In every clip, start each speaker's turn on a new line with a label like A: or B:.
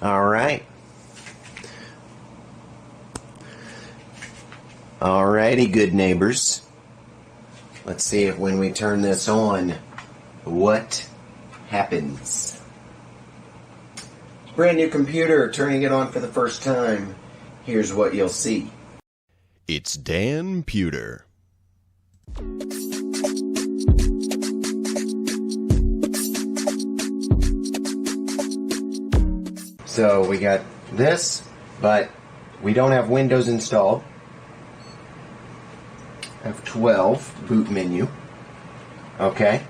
A: All right. Alrighty, good neighbors. Let's see if when we turn this on, what happens. Brand new computer, turning it on for the first time. Here's what you'll see.
B: It's Dan Pewter.
A: So we got this, but we don't have Windows installed. F12 boot menu. Okay.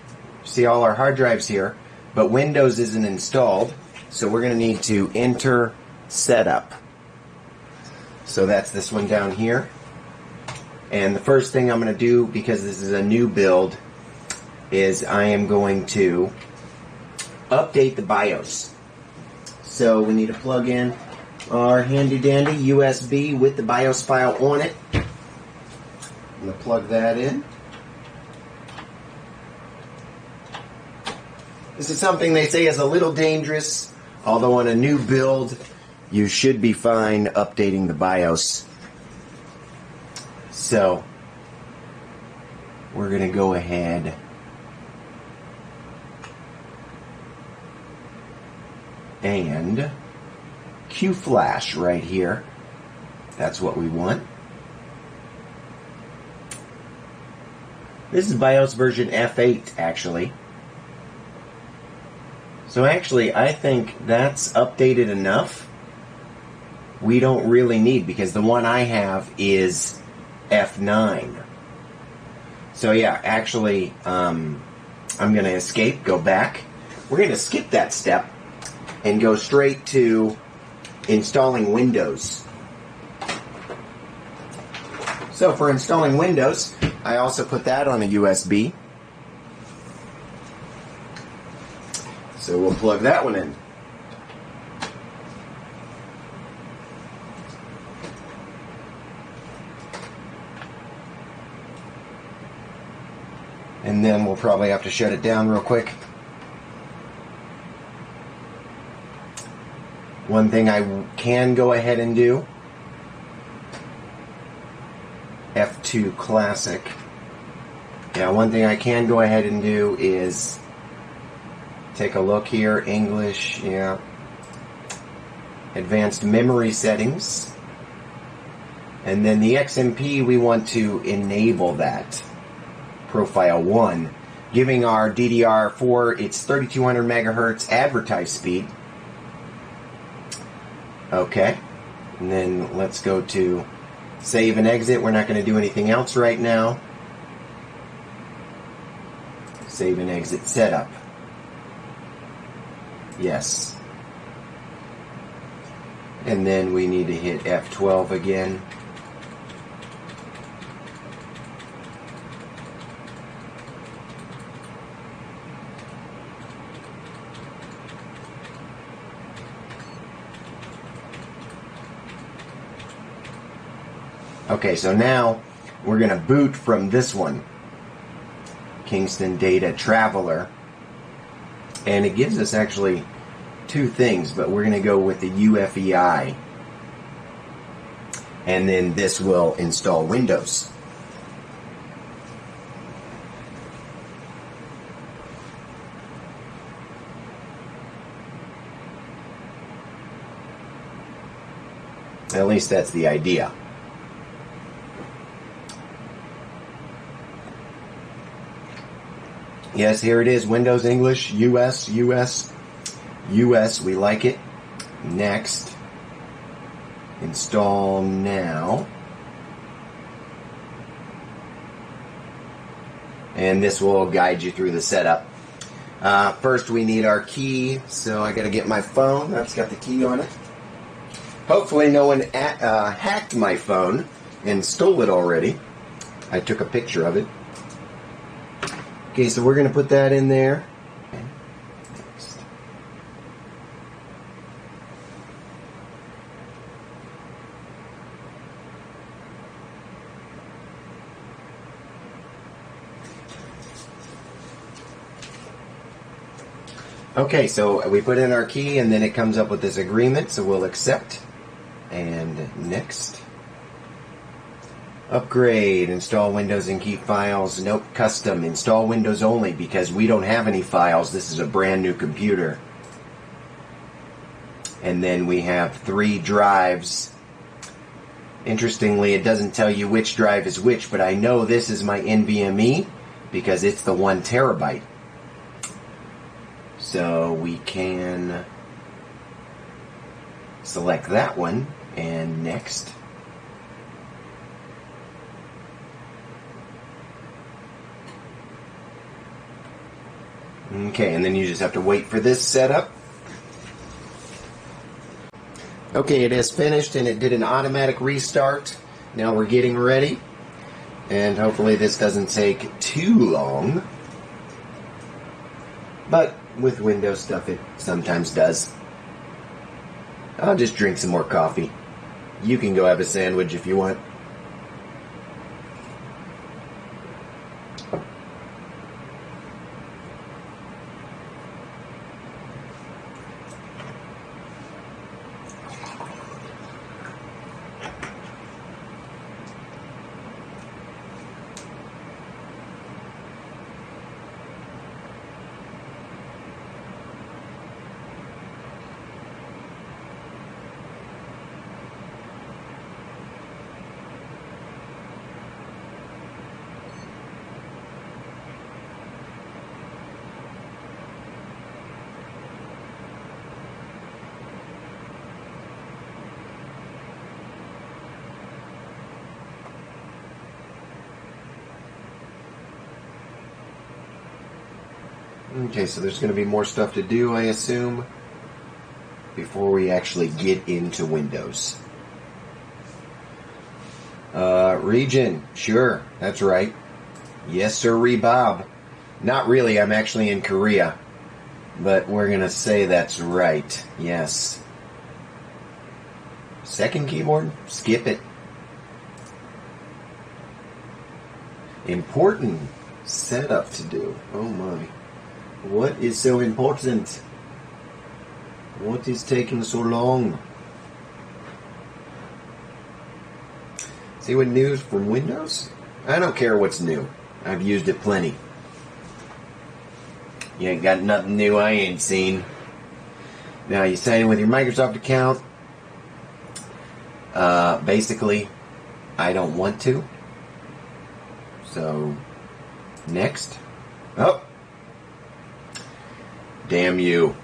A: See all our hard drives here, but Windows isn't installed, so we're going to need to enter setup. So that's this one down here. And the first thing I'm going to do, because this is a new build, is I am going to update the BIOS. So we need to plug in our handy dandy USB with the BIOS file on it. I'm going to plug that in. This is something they say is a little dangerous, although on a new build, you should be fine updating the BIOS. So, we're going to go ahead and Q-Flash right here. That's what we want. This is BIOS version F8, actually. So actually, I think that's updated enough. We don't really need, because the one I have is F9. So yeah, actually, I'm going to escape, go back. We're going to skip that step and go straight to installing Windows. So for installing Windows, I also put that on a USB. So we'll plug that one in. And then we'll probably have to shut it down real quick. One thing I can go ahead and do, F2 Classic. Yeah, one thing I can go ahead and do is take a look here, English, yeah. Advanced memory settings. And then the XMP, we want to enable that. Profile 1, giving our DDR4 its 3200 megahertz advertised speed. Okay, and then let's go to save and exit. We're not going to do anything else right now. Save and exit setup. Yes. And then we need to hit F12 again. Okay, so now we're going to boot from this one, Kingston Data Traveler, and it gives us actually two things, but we're going to go with the UEFI, and then this will install Windows. At least that's the idea. Yes, here it is. Windows, English, US, US, US. We like it. Next. Install now. And this will guide you through the setup. First, we need our key. So I got to get my phone. That's got the key on it. Hopefully no one hacked my phone and stole it already. I took a picture of it. Okay, so we're going to put that in there. Next. Okay, so we put in our key and then it comes up with this agreement, so we'll accept. And next. Upgrade, install Windows and keep files. Nope, custom, install Windows only because we don't have any files. This is a brand new computer. And then we have 3 drives. Interestingly, it doesn't tell you which drive is which, but I know this is my NVMe because it's the 1 terabyte. So we can select that one and next. Okay, and then you just have to wait for this setup. Okay, it is finished and it did an automatic restart. Now we're getting ready. And hopefully this doesn't take too long. But with Windows stuff it sometimes does. I'll just drink some more coffee. You can go have a sandwich if you want. Okay, so there's going to be more stuff to do, I assume, before we actually get into Windows. Region, sure, that's right. Yes, sir, Bob. Not really, I'm actually in Korea. But we're going to say that's right, yes. Second keyboard, skip it. Important setup to do, oh my. What is so important? What is taking so long? See what news from Windows? I don't care what's new. I've used it plenty. You ain't got nothing new I ain't seen. Now you sign in with your Microsoft account. Basically, I don't want to. So, next. Oh! Damn you.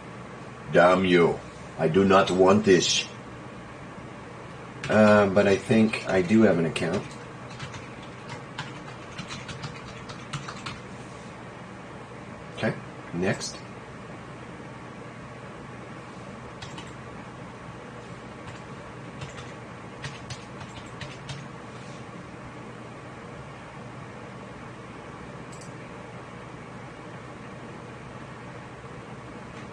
A: Damn you. I do not want this. But I think I do have an account. Okay, next.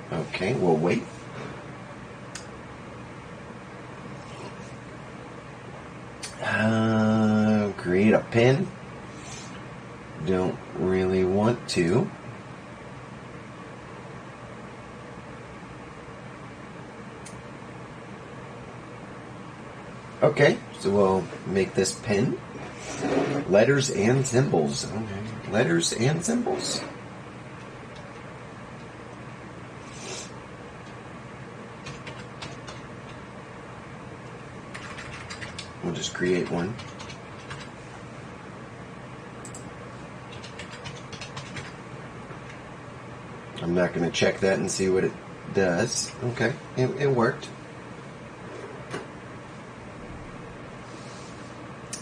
A: Okay, we'll wait. Create a pin. Don't really want to. Okay, so we'll make this pin. Letters and symbols. Okay. Letters and symbols. We'll just create one. I'm not going to check that and see what it does. Okay, it worked.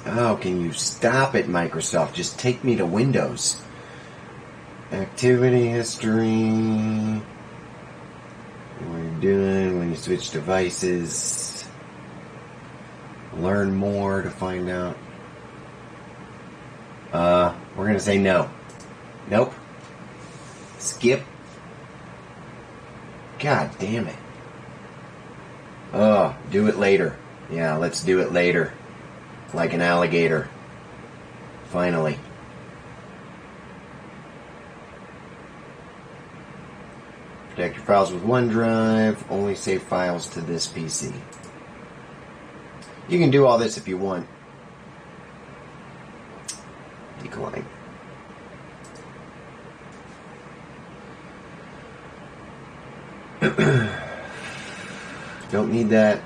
A: Oh, can you stop it, Microsoft? Just take me to Windows. Activity history. What are you doing when you switch devices? Learn more to find out. We're going to say no. Nope. Skip. God damn it. Oh, do it later. Yeah, let's do it later. Like an alligator. Finally. Protect your files with OneDrive. Only save files to this PC. You can do all this if you want. Decline. Don't need that.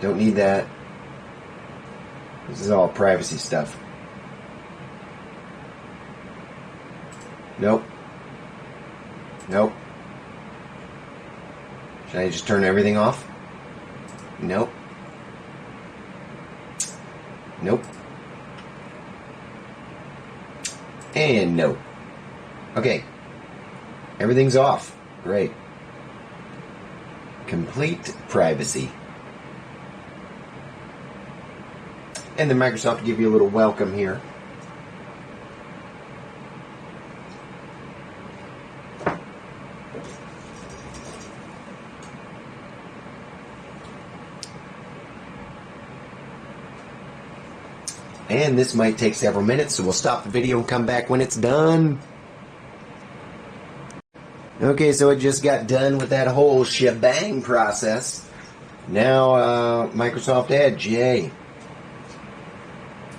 A: Don't need that. This is all privacy stuff. Nope. Nope. Should I just turn everything off? Nope. Nope. And no. Okay. Everything's off. Great. Complete privacy. And then Microsoft will give you a little welcome here. And this might take several minutes, so we'll stop the video and come back when it's done. Okay, so it just got done with that whole shebang process. Now, Microsoft Edge, yay.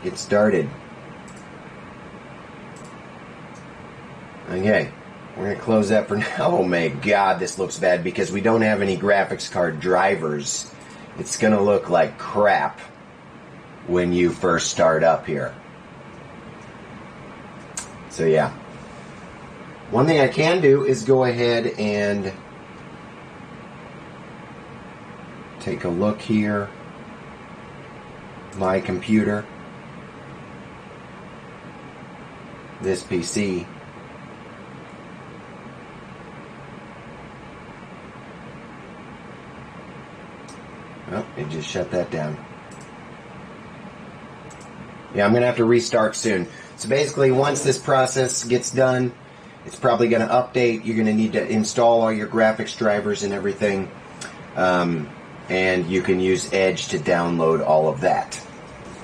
A: Get started. Okay, we're going to close that for now. Oh my god, this looks bad because we don't have any graphics card drivers. It's going to look like crap when you first start up here. So yeah. One thing I can do is go ahead and take a look here. My computer. This PC. Oh, it just shut that down. Yeah, I'm going to have to restart soon. So basically, once this process gets done, it's probably going to update. You're going to need to install all your graphics drivers and everything. And you can use Edge to download all of that.